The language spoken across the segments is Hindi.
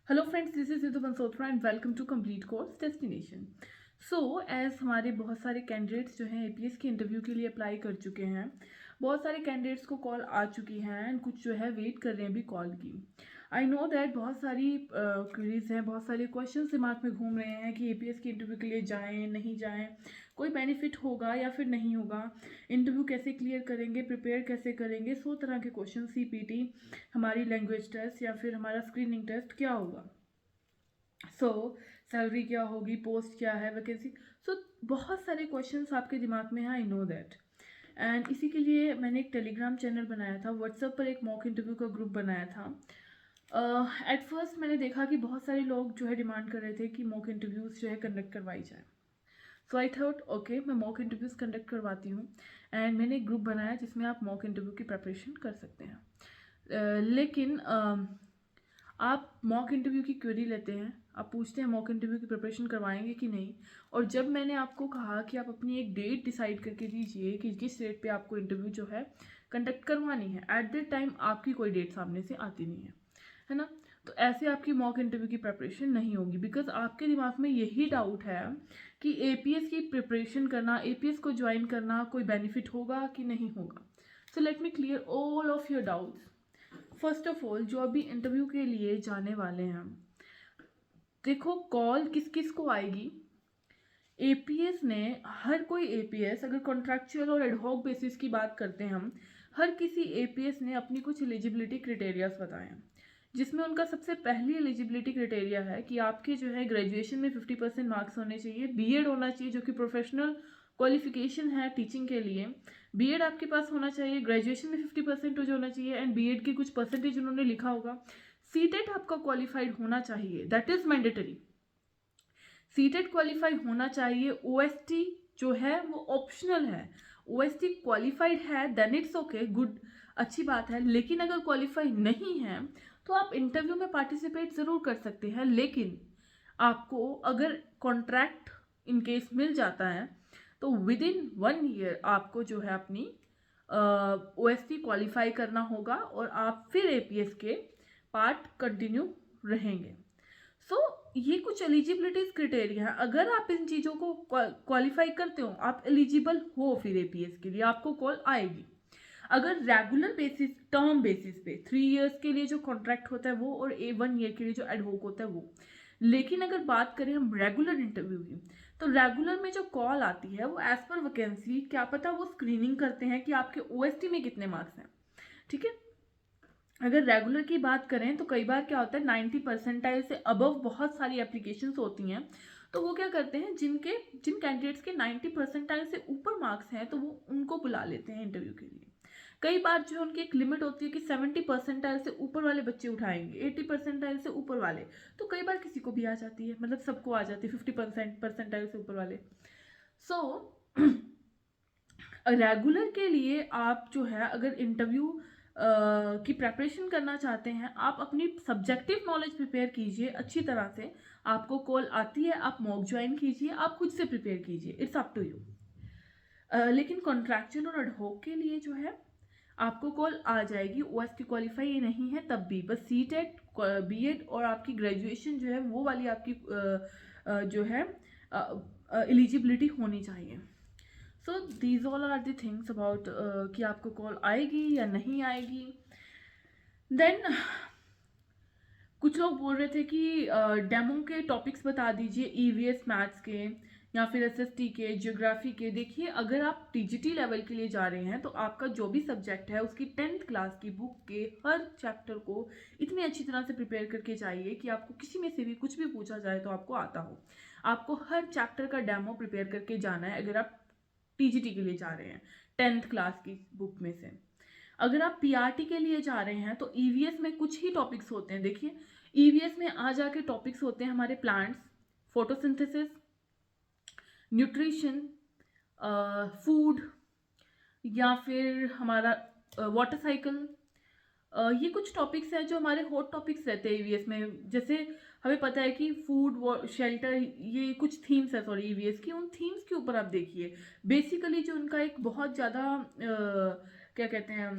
Hello friends, this is Ritu Bansotwara and welcome to complete course destination. So as हमारे बहुत सारे कैंडिडेट्स जो हैं एपीएस के इंटरव्यू के लिए अप्लाई कर चुके हैं, बहुत सारे कैंडिडेट्स को कॉल आ चुकी हैं एंड कुछ जो है वेट कर रहे हैं अभी कॉल की। आई नो दैट बहुत सारी क्वेरीज हैं, बहुत सारे क्वेश्चंस दिमाग में घूम रहे हैं कि एपीएस के इंटरव्यू के लिए जाएं नहीं जाएं, कोई बेनिफिट होगा या फिर नहीं होगा, इंटरव्यू कैसे क्लियर करेंगे, प्रिपेयर कैसे करेंगे, 100 तरह के क्वेश्चन, सीपीटी, हमारी लैंग्वेज टेस्ट या फिर हमारा स्क्रीनिंग टेस्ट क्या होगा, सैलरी क्या होगी, पोस्ट क्या है, वैकेंसी। बहुत सारे क्वेश्चंस आपके दिमाग में हैं, आई नो दैट। एंड इसी के लिए मैंने एक टेलीग्राम चैनल बनाया था, व्हाट्सएप पर एक मॉक इंटरव्यू का ग्रुप बनाया था। एट फर्स्ट मैंने देखा कि बहुत सारे लोग जो है डिमांड कर रहे थे कि मॉक इंटरव्यूज़ जो है कंडक्ट करवाई जाए। सो आई थॉट ओके, मैं मॉक इंटरव्यूज़ कंडक्ट करवाती हूँ। एंड मैंने एक ग्रुप बनाया जिसमें आप मॉक इंटरव्यू की प्रेपरेशन कर सकते हैं। लेकिन आप मॉक इंटरव्यू की क्वेरी लेते हैं, आप पूछते हैं मॉक इंटरव्यू की प्रिपरेशन करवाएंगे कि नहीं, और जब मैंने आपको कहा कि आप अपनी एक डेट डिसाइड करके दीजिए कि किस डेट पे आपको इंटरव्यू जो है कंडक्ट करवानी है, एट दैट टाइम आपकी कोई डेट सामने से आती नहीं है ना। तो ऐसे आपकी मॉक इंटरव्यू की प्रिपरेशन नहीं होगी, बिकॉज आपके दिमाग में यही डाउट है कि एपीएस की प्रिपरेशन करना, एपीएस को ज्वाइन करना कोई बेनिफिट होगा कि नहीं होगा। So let me clear all of your doubts. First of all, जो अभी इंटरव्यू के लिए जाने वाले हैं, देखो कॉल किस किस को आएगी। एपीएस ने, हर कोई एपीएस, अगर कॉन्ट्रैक्चुअल और एडहॉक बेसिस की बात करते हैं हम, हर किसी एपीएस ने अपनी कुछ एलिजिबिलिटी क्राइटेरियाज बताए हैं, जिसमें उनका सबसे पहली एलिजिबिलिटी क्राइटेरिया है कि आपके जो है ग्रेजुएशन में 50% मार्क्स होने चाहिए, बीएड होना चाहिए जो कि प्रोफेशनल क्वालिफिकेशन है टीचिंग के लिए। बीएड आपके पास होना चाहिए, ग्रेजुएशन में 50% जो होना चाहिए, एंड बीएड के कुछ परसेंटेज उन्होंने लिखा होगा। सीटेट आपका क्वालिफाइड होना चाहिए, that is mandatory. CTET qualify होना चाहिए। ओएसटी जो है वो ऑप्शनल है, ओएसटी क्वालिफाइड है देन इट्स ओके, गुड, अच्छी बात है। लेकिन अगर क्वालिफाई नहीं है तो आप इंटरव्यू में पार्टिसिपेट ज़रूर कर सकते हैं, लेकिन आपको अगर कॉन्ट्रैक्ट इन केस मिल जाता है तो विद इन 1 ईयर आपको जो है अपनी ओएसटी क्वालिफाई करना होगा और आप फिर एपीएस के पार्ट कंटिन्यू रहेंगे। सो ये कुछ एलिजिबिलिटीज क्राइटेरिया है, अगर आप इन चीज़ों को क्वालिफाई करते हो, आप एलिजिबल हो फिर एपीएस के लिए, आपको कॉल आएगी। अगर रेगुलर बेसिस, टर्म बेसिस पे 3 इयर्स के लिए जो कॉन्ट्रैक्ट होता है वो, और 1 ईयर के लिए जो एडवोक होता है वो। लेकिन अगर बात करें हम रेगुलर इंटरव्यू की, तो रेगुलर में जो कॉल आती है वो एज पर वैकेंसी, क्या पता वो स्क्रीनिंग करते हैं कि आपके ओएसटी में कितने मार्क्स हैं, ठीक है। अगर रेगुलर की बात करें तो कई बार क्या होता है, 90 परसेंटाइल से अबव बहुत सारी एप्लीकेशंस होती हैं, तो वो क्या करते हैं, जिन कैंडिडेट्स के 90 परसेंटाइल से ऊपर मार्क्स हैं तो वो उनको बुला लेते हैं इंटरव्यू के लिए। कई बार जो है उनकी एक लिमिट होती है कि 70 परसेंटाइल से ऊपर वाले बच्चे उठाएंगे, 80 परसेंटाइल से ऊपर वाले। तो कई बार किसी को भी आ जाती है, मतलब सबको आ जाती है 50 परसेंटाइल से ऊपर वाले। सो रेगुलर के लिए आप जो है अगर इंटरव्यू की प्रेपरेशन करना चाहते हैं, आप अपनी सब्जेक्टिव नॉलेज प्रिपेयर कीजिए अच्छी तरह से। आपको कॉल आती है, आप मॉक ज्वाइन कीजिए, आप खुद से प्रिपेयर कीजिए, इट्स अप टू यू। लेकिन कॉन्ट्रैक्चुअल और एडहॉक के लिए जो है आपको कॉल आ जाएगी। ओएसटी क्वालिफाई नहीं है तब भी, बस सीटेट, बीएड और आपकी ग्रेजुएशन जो है वो वाली आपकी जो है एलिजिबिलिटी होनी चाहिए। So these all are the things about कि आपको कॉल आएगी या नहीं आएगी। देन कुछ लोग बोल रहे थे कि डेमो के टॉपिक्स बता दीजिए, ईवीएस मैथ्स के या फिर एसएसटी के, ज्योग्राफी के। देखिए, अगर आप टीजीटी लेवल के लिए जा रहे हैं तो आपका जो भी सब्जेक्ट है उसकी 10th क्लास की बुक के हर चैप्टर को इतनी अच्छी तरह से प्रिपेयर करके जाइए कि आपको किसी में से भी कुछ भी पूछा जाए तो आपको आता हो। आपको हर चैप्टर का डेमो प्रिपेयर करके जाना है अगर आप टीजीटी के लिए जा रहे हैं 10th क्लास की बुक में से। अगर आप पीआरटी के लिए जा रहे हैं तो ईवीएस में कुछ ही टॉपिक्स होते हैं। देखिए, ईवीएस में आ जाके टॉपिक्स होते हैं हमारे प्लांट्स, फोटोसिंथेसिस, न्यूट्रिशन, फूड, या फिर हमारा वाटर साइकिल। ये कुछ टॉपिक्स हैं जो हमारे हॉट टॉपिक्स रहते हैं ईवीएस में। जैसे हमें पता है कि फूड, शेल्टर, ये कुछ थीम्स है सॉरी ईवीएस की, उन थीम्स के ऊपर आप देखिए। बेसिकली जो उनका एक बहुत ज़्यादा क्या कहते हैं,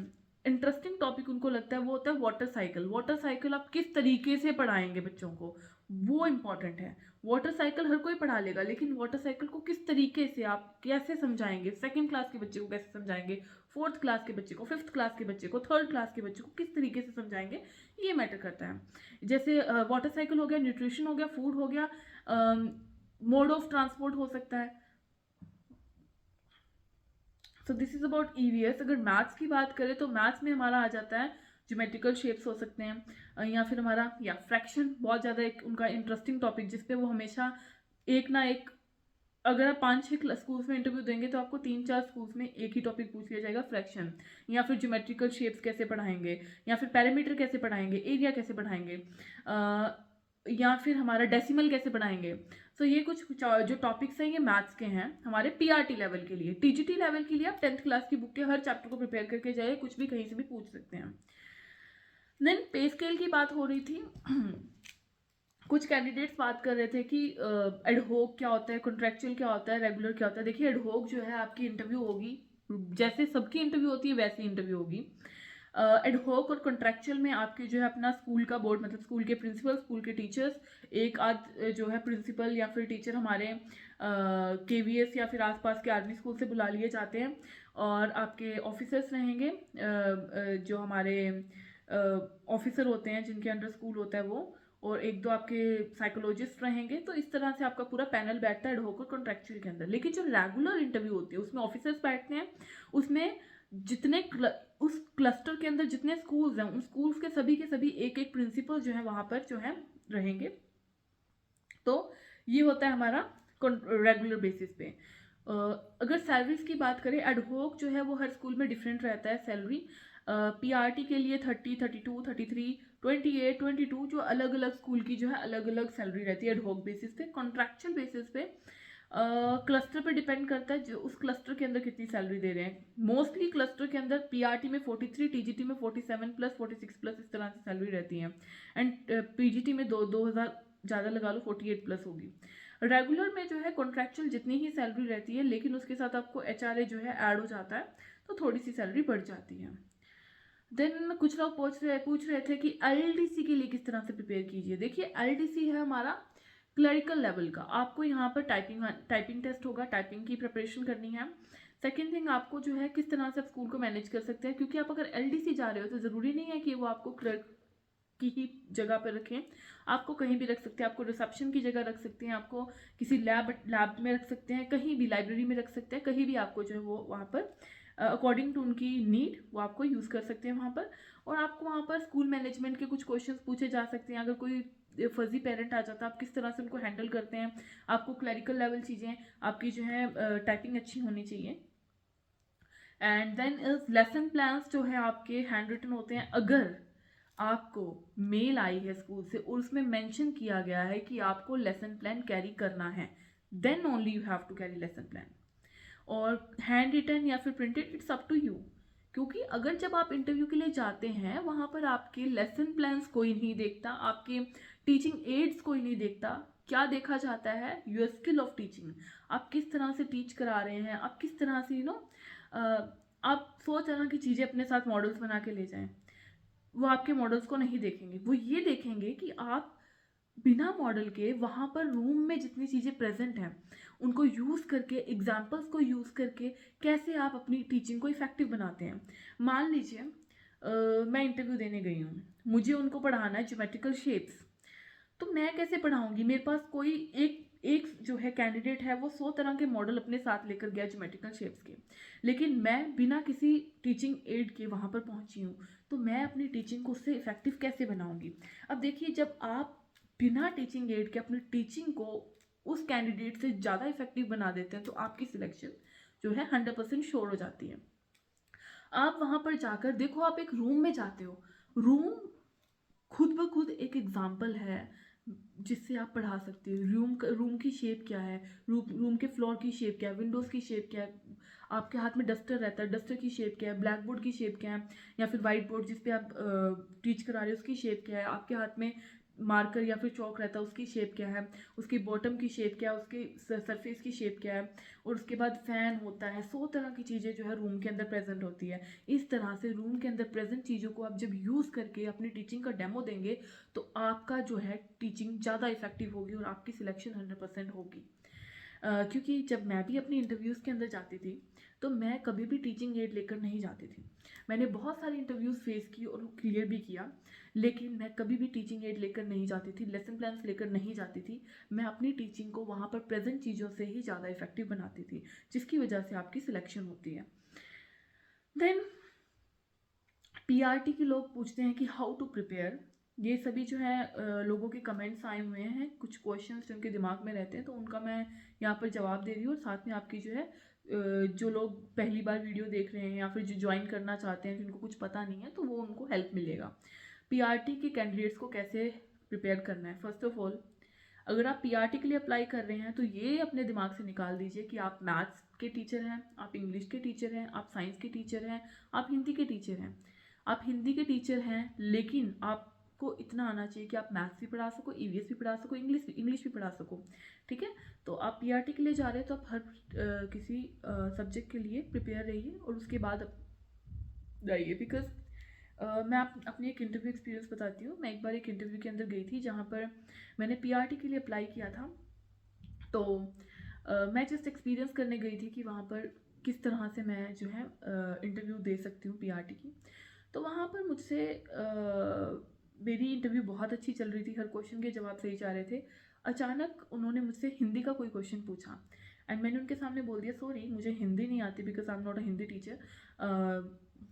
इंटरेस्टिंग टॉपिक उनको लगता है वो होता है वाटर साइकिल। वाटर साइकिल आप किस तरीके से पढ़ाएंगे बच्चों को, वो इम्पॉर्टेंट है। वाटर साइकिल हर कोई पढ़ा लेगा, लेकिन वाटर साइकिल को किस तरीके से आप कैसे समझाएंगे, सेकंड क्लास के बच्चे को कैसे समझाएंगे, फोर्थ क्लास के बच्चे को, फिफ्थ क्लास के बच्चे को, थर्ड क्लास के बच्चे को किस तरीके से समझाएंगे, ये मैटर करता है। जैसे वाटर साइकिल हो गया, न्यूट्रिशन हो गया, फूड हो गया, मोड ऑफ ट्रांसपोर्ट हो सकता है। So this is about EVS. अगर मैथ्स की बात करें तो मैथ्स में हमारा आ जाता है ज्योमेट्रिकल शेप्स हो सकते हैं, या फिर हमारा या फ्रैक्शन बहुत ज़्यादा एक उनका इंटरेस्टिंग टॉपिक, जिसपे वो हमेशा एक ना एक, अगर आप 5-6 स्कूल्स में इंटरव्यू देंगे तो आपको 3-4 स्कूल्स में एक ही टॉपिक पूछ लिया जाएगा, फ्रैक्शन, या फिर ज्योमेट्रिकल शेप्स कैसे पढ़ाएंगे, या फिर पैरामीटर कैसे पढ़ाएंगे, एरिया कैसे पढ़ाएंगे, या फिर हमारा डेसिमल कैसे पढ़ाएंगे। सो ये कुछ जो टॉपिक्स हैं ये मैथ्स के हैं हमारे पीआरटी लेवल के लिए। टीजीटी लेवल के लिए आप 10th क्लास की बुक के हर चैप्टर को प्रिपेयर करके जाइए, कुछ भी कहीं से भी पूछ सकते हैं। देन पे स्केल की बात हो रही थी। कुछ कैंडिडेट्स बात कर रहे थे कि एडहोक क्या होता है, कॉन्ट्रेक्चुअल क्या होता है, रेगुलर क्या होता है। देखिए एडहोक जो है आपकी इंटरव्यू होगी, जैसे सबकी इंटरव्यू होती है वैसी इंटरव्यू होगी। एडहोक और कॉन्ट्रेक्चुअल में आपके जो है अपना स्कूल का बोर्ड, मतलब स्कूल के प्रिंसिपल, स्कूल के टीचर्स, एक आध जो है प्रिंसिपल या फिर टीचर हमारे केवीएस या फिर आसपास के आर्मी स्कूल से बुला लिए जाते हैं, और आपके ऑफिसर्स रहेंगे, जो हमारे ऑफिसर होते हैं जिनके अंडर स्कूल होता है वो, और एक दो आपके साइकोलॉजिस्ट रहेंगे। तो इस तरह से आपका पूरा पैनल बैठता है एडहोक और कॉन्ट्रेक्चुअल के अंदर। लेकिन जो रेगुलर इंटरव्यू होती है उसमें ऑफिसर्स बैठते हैं, उसमें जितने उस क्लस्टर के अंदर जितने स्कूल्स हैं उन स्कूल्स के सभी एक एक प्रिंसिपल जो है वहाँ पर जो है रहेंगे। तो ये होता है हमारा रेगुलर बेसिस पे। अगर सैलरीज की बात करें, एडहोक जो है वो हर स्कूल में डिफरेंट रहता है सैलरी। पीआरटी के लिए 30, 32, 33, 28, 22 जो अलग अलग स्कूल की जो है अलग अलग सैलरी रहती है एडहोक बेसिस पे। कॉन्ट्रैक्चुअल बेसिस पे क्लस्टर पे डिपेंड करता है जो उस क्लस्टर के अंदर कितनी सैलरी दे रहे हैं। मोस्टली क्लस्टर के अंदर पीआरटी में 43, टीजीटी में 47 प्लस 46 प्लस इस तरह से सैलरी रहती है, एंड पीजीटी में 2000 ज़्यादा लगा लो 48 प्लस होगी। रेगुलर में जो है कॉन्ट्रैक्चुअल जितनी ही सैलरी रहती है, लेकिन उसके साथ आपको एचआरए जो है ऐड हो जाता है, तो थोड़ी सी सैलरी बढ़ जाती है। देन कुछ लोग पूछ रहे थे कि एलडीसी के लिए किस तरह से प्रिपेयर कीजिए। देखिए एलडीसी है हमारा क्लरिकल लेवल का। आपको यहाँ पर टाइपिंग टेस्ट होगा, टाइपिंग की प्रिपरेशन करनी है। सेकेंड थिंग आपको जो है किस तरह से आप स्कूल को मैनेज कर सकते हैं, क्योंकि आप अगर एलडीसी जा रहे हो तो ज़रूरी नहीं है कि वो आपको क्लर्क की ही जगह पर रखें, आपको कहीं भी रख सकते हैं, आपको रिसेप्शन की जगह रख सकते हैं, आपको किसी लैब में रख सकते हैं, कहीं भी लाइब्रेरी में रख सकते हैं, कहीं भी आपको जो है वो वहाँ पर अकॉर्डिंग टू उनकी नीड वो आपको यूज़ कर सकते हैं वहाँ पर। और आपको वहाँ पर स्कूल मैनेजमेंट के कुछ क्वेश्चंस पूछे जा सकते हैं। अगर कोई फर्जी पेरेंट आ जाता है आप किस तरह से उनको हैंडल करते हैं। आपको क्लरिकल लेवल चीज़ें आपकी जो है टाइपिंग अच्छी होनी चाहिए। And then is lesson plans जो है आपके हैंड रिटन होते हैं। अगर आपको मेल आई है स्कूल से और उसमें मेंशन किया गया है कि आपको लेसन प्लान कैरी करना है, then only you have to carry lesson plan. और हैंड रिटन या फिर printed, it's up to you. क्योंकि अगर जब आप इंटरव्यू के लिए जाते हैं वहाँ पर आपके लेसन प्लान्स कोई नहीं देखता, आपके टीचिंग एड्स कोई नहीं देखता। क्या देखा जाता है? Your skill of teaching. आप किस तरह से टीच करा रहे हैं, आप किस तरह से आप 100 तरह की चीज़ें अपने साथ मॉडल्स बना के ले जाएं। वो आपके मॉडल्स को नहीं देखेंगे, वो ये देखेंगे कि आप बिना मॉडल के वहाँ पर रूम में जितनी चीज़ें प्रेजेंट हैं उनको यूज़ करके, एग्जाम्पल्स को यूज़ करके कैसे आप अपनी टीचिंग को इफेक्टिव बनाते हैं। मान लीजिए मैं इंटरव्यू देने गई हूँ, मुझे उनको पढ़ाना है ज्योमेट्रिकल शेप्स, तो मैं कैसे पढ़ाऊँगी? मेरे पास कोई एक एक जो है कैंडिडेट है वो 100 तरह के मॉडल अपने साथ लेकर गया ज्योमेट्रिकल शेप्स के, लेकिन मैं बिना किसी टीचिंग एड के वहाँ पर पहुँची हूँ, तो मैं अपनी टीचिंग को उससे इफेक्टिव कैसे बनाऊँगी? अब देखिए, जब आप बिना टीचिंग एड के अपनी टीचिंग को उस कैंडिडेट से ज़्यादा इफेक्टिव बना देते हैं तो आपकी सिलेक्शन जो है 100% श्योर हो जाती है। आप वहाँ पर जाकर देखो, आप एक रूम में जाते हो, रूम खुद ब खुद एक एग्जाम्पल है जिससे आप पढ़ा सकते हो। रूम की शेप क्या है, रूम के फ्लोर की शेप क्या है, विंडोज़ की शेप क्या है, आपके हाथ में डस्टर रहता है, डस्टर की शेप क्या है, ब्लैक बोर्ड की शेप क्या है, या फिर वाइट बोर्ड जिस पे आप टीच करा रहे हो उसकी शेप क्या है, आपके हाथ में मार्कर या फिर चौक रहता है उसकी शेप क्या है, उसकी बॉटम की शेप क्या है, उसकी सरफेस की शेप क्या है, और उसके बाद फ़ैन होता है। 100 तरह की चीज़ें जो है रूम के अंदर प्रेजेंट होती है। इस तरह से रूम के अंदर प्रेजेंट चीज़ों को आप जब यूज़ करके अपनी टीचिंग का डेमो देंगे तो आपका जो है टीचिंग ज़्यादा इफेक्टिव होगी और आपकी सिलेक्शन 100% होगी। क्योंकि जब मैं भी अपनी इंटरव्यूज़ के अंदर जाती थी तो मैं कभी भी टीचिंग एड लेकर नहीं जाती थी। मैंने बहुत सारी इंटरव्यूज़ फेस की और क्लियर भी किया, लेकिन मैं कभी भी टीचिंग एड लेकर नहीं जाती थी, लेसन प्लान्स लेकर नहीं जाती थी। मैं अपनी टीचिंग को वहाँ पर प्रेजेंट चीज़ों से ही ज़्यादा इफेक्टिव बनाती थी, जिसकी वजह से आपकी सिलेक्शन होती है। देन पीआरटी के लोग पूछते हैं कि हाउ टू प्रिपेयर। ये सभी जो है लोगों के कमेंट्स आए हुए हैं, कुछ क्वेश्चंस जो उनके दिमाग में रहते हैं, तो उनका मैं यहाँ पर जवाब दे रही हूँ। और साथ में आपकी जो है जो लोग पहली बार वीडियो देख रहे हैं या फिर जो ज्वाइन करना चाहते हैं, जिनको कुछ पता नहीं है, तो वो उनको हेल्प मिलेगा। पीआरटी के कैंडिडेट्स को कैसे प्रिपेयर करना है। फर्स्ट ऑफ ऑल, अगर आप पीआरटी के लिए अप्लाई कर रहे हैं तो ये अपने दिमाग से निकाल दीजिए कि आप मैथ्स के टीचर हैं, आप इंग्लिश के टीचर हैं, आप साइंस के टीचर हैं, आप हिंदी के टीचर हैं। आप हिंदी के टीचर हैं, लेकिन आपको इतना आना चाहिए कि आप मैथ्स भी पढ़ा सको, ईवीएस भी पढ़ा सको, इंग्लिश भी पढ़ा सको। ठीक है, तो आप पीआरटी के लिए जा रहे हैं तो आप हर किसी सब्जेक्ट के लिए प्रिपेयर रहिए और उसके बाद जाइए। बिकॉज मैं अपनी एक इंटरव्यू एक्सपीरियंस बताती हूँ। मैं एक बार एक इंटरव्यू के अंदर गई थी जहाँ पर मैंने पीआरटी के लिए अप्लाई किया था। तो मैं जस्ट एक्सपीरियंस करने गई थी कि वहाँ पर किस तरह से मैं जो है इंटरव्यू दे सकती हूँ पीआरटी की। तो वहाँ पर मुझसे मेरी इंटरव्यू बहुत अच्छी चल रही थी, हर क्वेश्चन के जवाब सही जा रहे थे। अचानक उन्होंने मुझसे हिंदी का कोई क्वेश्चन पूछा एंड मैंने उनके सामने बोल दिया, सॉरी मुझे हिंदी नहीं आती, because I am not a Hindi teacher,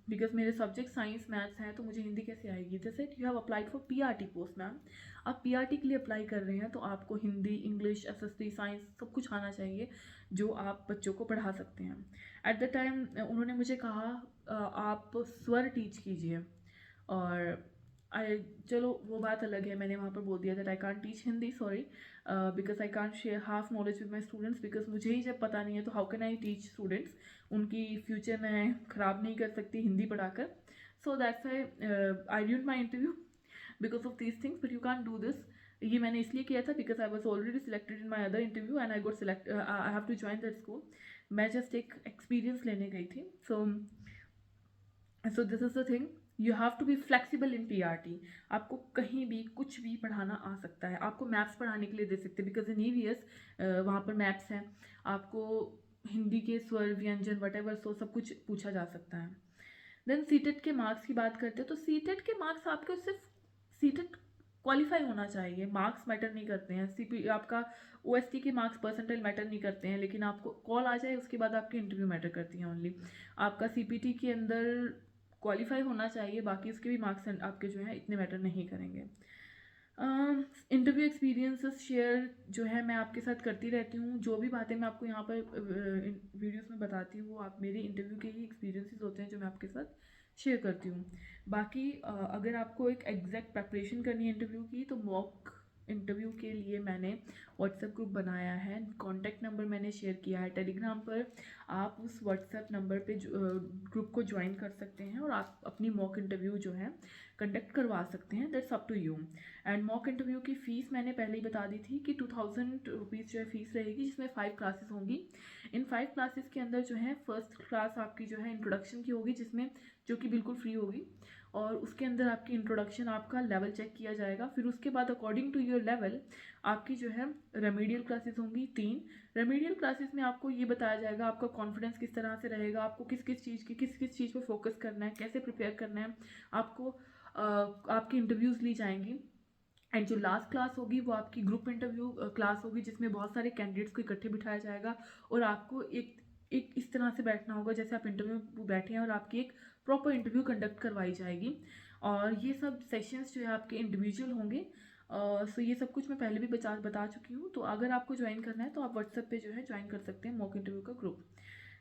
because मेरे सब्जेक्ट साइंस मैथ्स हैं, तो मुझे हिंदी कैसे आएगी। They said you have applied for PRT post ma'am. आप पीआरटी के लिए अप्लाई कर रहे हैं तो आपको हिंदी, इंग्लिश, एसएसटी, साइंस सब कुछ आना चाहिए जो आप बच्चों को पढ़ा सकते हैं। एट द टाइम उन्होंने मुझे कहा आप स्वर टीच कीजिए। और आई चलो वो बात अलग है, मैंने वहाँ पर बोल दिया that I can't teach Hindi, sorry, because I can't share half knowledge with my students, because मुझे ही जब पता नहीं है तो how can I teach students. उनकी फ्यूचर मैं ख़राब नहीं कर सकती हिंदी पढ़ाकर। So that's I didn't my interview because of these things, but you can't do this. ये मैंने इसलिए किया था because I was already selected in my other interview and I got select, I have to join that school. मैं जस्ट एक एक्सपीरियंस लेने गई थी। So this is the thing, you have to be flexible in PRT. आपको कहीं भी कुछ भी पढ़ाना आ सकता है। आपको मैथ्स पढ़ाने के लिए दे सकते हैं बिकॉज इन ईवीएस वहाँ पर मैथ्स हैं। आपको हिंदी के स्वर, व्यंजन, वटेवर, सो सब कुछ पूछा जा सकता है। देन सीटेट के मार्क्स की बात करते हैं तो सीटेट के मार्क्स आपको सिर्फ सीटेट क्वालिफाई होना चाहिए, मार्क्स मैटर नहीं करते हैं। सीपी आपका ओएसटी के मार्क्स, परसेंटाइल मैटर नहीं करते हैं, लेकिन आपको कॉल आ जाए उसके बाद आपकी इंटरव्यू मैटर करती है ओनली। आपका सीपीटी के अंदर क्वालिफाई होना चाहिए, बाकी उसके भी मार्क्स आपके जो है इतने मैटर नहीं करेंगे। इंटरव्यू एक्सपीरियंसेस शेयर जो है मैं आपके साथ करती रहती हूँ। जो भी बातें मैं आपको यहाँ पर वीडियोस में बताती हूँ वो आप मेरे इंटरव्यू के ही एक्सपीरियंसेस होते हैं जो मैं आपके साथ शेयर करती हूँ। बाकी अगर आपको एक एग्जैक्ट प्रेपरेशन करनी है इंटरव्यू की तो मॉक इंटरव्यू के लिए मैंने व्हाट्सएप ग्रुप बनाया है, कॉन्टैक्ट नंबर मैंने शेयर किया है टेलीग्राम पर। आप उस व्हाट्सएप नंबर पे ग्रुप को ज्वाइन कर सकते हैं और आप अपनी मॉक इंटरव्यू जो है कंडक्ट करवा सकते हैं। That's up to you. And mock interview की फ़ीस मैंने पहले ही बता दी थी कि 2000 रुपीज़ जो है फ़ीस रहेगी, जिसमें 5 क्लासेस होंगी। इन 5 क्लासेस के अंदर जो है फर्स्ट क्लास आपकी जो है इंट्रोडक्शन की होगी, जिसमें जो कि बिल्कुल फ्री होगी, और उसके अंदर आपकी इंट्रोडक्शन, आपका लेवल चेक किया जाएगा। फिर उसके बाद अकॉर्डिंग टू योर लेवल आपकी जो है रेमेडियल क्लासेस होंगी 3। रेमेडियल क्लासेस में आपको ये बताया जाएगा आपका कॉन्फिडेंस किस तरह से रहेगा, आपको किस किस चीज़ पर फोकस करना है, कैसे प्रिपेयर करना है। आपको आपकी इंटरव्यूज़ ली जाएंगी। एंड जो लास्ट क्लास होगी वो आपकी ग्रुप इंटरव्यू क्लास होगी, जिसमें बहुत सारे कैंडिडेट्स को इकट्ठे बिठाया जाएगा और आपको एक इस तरह से बैठना होगा जैसे आप इंटरव्यू में बैठे हैं, और आपकी एक प्रॉपर इंटरव्यू कंडक्ट करवाई जाएगी। और ये सब सेशंस जो है आपके इंडिविजुअल होंगे। सो ये सब कुछ मैं पहले भी बता चुकी हूँ। तो अगर आपको ज्वाइन करना है तो आप व्हाट्सएप पे जो है ज्वाइन कर सकते हैं मॉक इंटरव्यू का ग्रुप।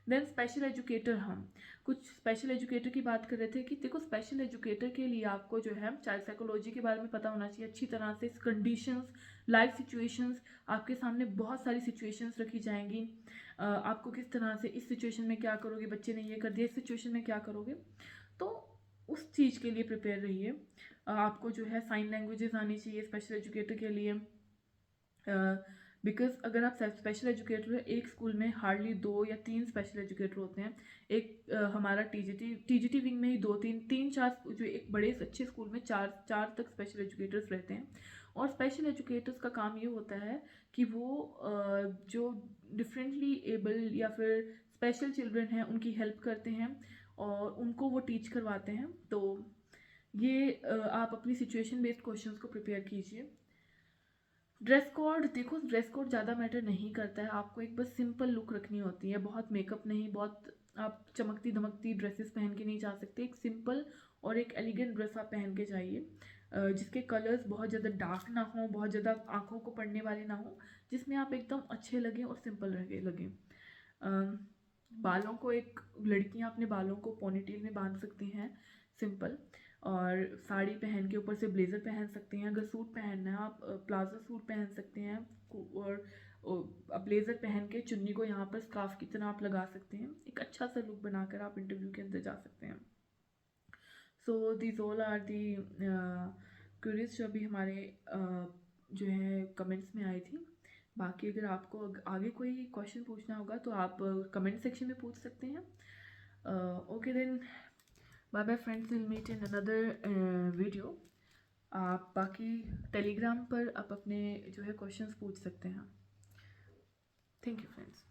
देन स्पेशल एजुकेटर, हम कुछ स्पेशल एजुकेटर की बात कर रहे थे कि देखो स्पेशल एजुकेटर के लिए आपको जो है चाइल्ड साइकोलॉजी के बारे में पता होना चाहिए अच्छी तरह से। कंडीशंस, लाइफ सिचुएशंस, आपके सामने बहुत सारी सिचुएशंस रखी जाएंगी। आपको किस तरह से इस सिचुएशन में क्या करोगे, बच्चे ने ये कर दिया, इस सिचुएशन में क्या करोगे, तो उस चीज़ के लिए प्रिपेयर रहिए। आपको जो है साइन लैंग्वेजेस आनी चाहिए स्पेशल एजुकेटर के लिए, बिकॉज अगर आप स्पेशल एजुकेटर है, एक स्कूल में हार्डली 2 या 3 स्पेशल एजुकेटर होते हैं। एक हमारा टीजीटी विंग में ही 2-3-4 जो एक बड़े अच्छे स्कूल में 4 तक स्पेशल एजुकेटर्स रहते हैं। और स्पेशल एजुकेटर्स का काम ये होता है कि वो जो डिफरेंटली एबल या फिर स्पेशल चिल्ड्रन हैं उनकी हेल्प करते हैं और उनको वो टीच करवाते हैं। तो ये आप अपनी सिचुएशन बेस्ड क्वेश्चंस को प्रिपेयर कीजिए। ड्रेस कोड, देखो ड्रेस कोड ज़्यादा मैटर नहीं करता है, आपको एक बस सिंपल लुक रखनी होती है, बहुत मेकअप नहीं, बहुत आप चमकती धमकती ड्रेसेस पहन के नहीं जा सकते। एक सिंपल और एक एलिगेंट ड्रेस आप पहन के जाइए, जिसके कलर्स बहुत ज़्यादा डार्क ना हो, बहुत ज़्यादा आंखों को पड़ने वाले ना हो, जिसमें आप एकदम अच्छे लगें और सिंपल लगें। बालों को, एक लड़कियां अपने बालों को पोनीटेल में बांध सकती हैं सिंपल, और साड़ी पहन के ऊपर से ब्लेज़र पहन सकते हैं। अगर सूट पहनना है आप प्लाजो सूट पहन सकते हैं, और ब्लेज़र पहन के चुन्नी को यहाँ पर स्कार्फ की तरह आप लगा सकते हैं। एक अच्छा सा लुक बनाकर आप इंटरव्यू के अंदर जा सकते हैं। So this all are the queries जो अभी हमारे जो है कमेंट्स में आई थी। बाकी अगर आपको आगे कोई क्वेश्चन पूछना होगा तो आप कमेंट सेक्शन में पूछ सकते हैं। Okay then, bye bye friends, will meet in another video. आप बाकी टेलीग्राम पर आप अपने जो है क्वेश्चंस पूछ सकते हैं। Thank you friends.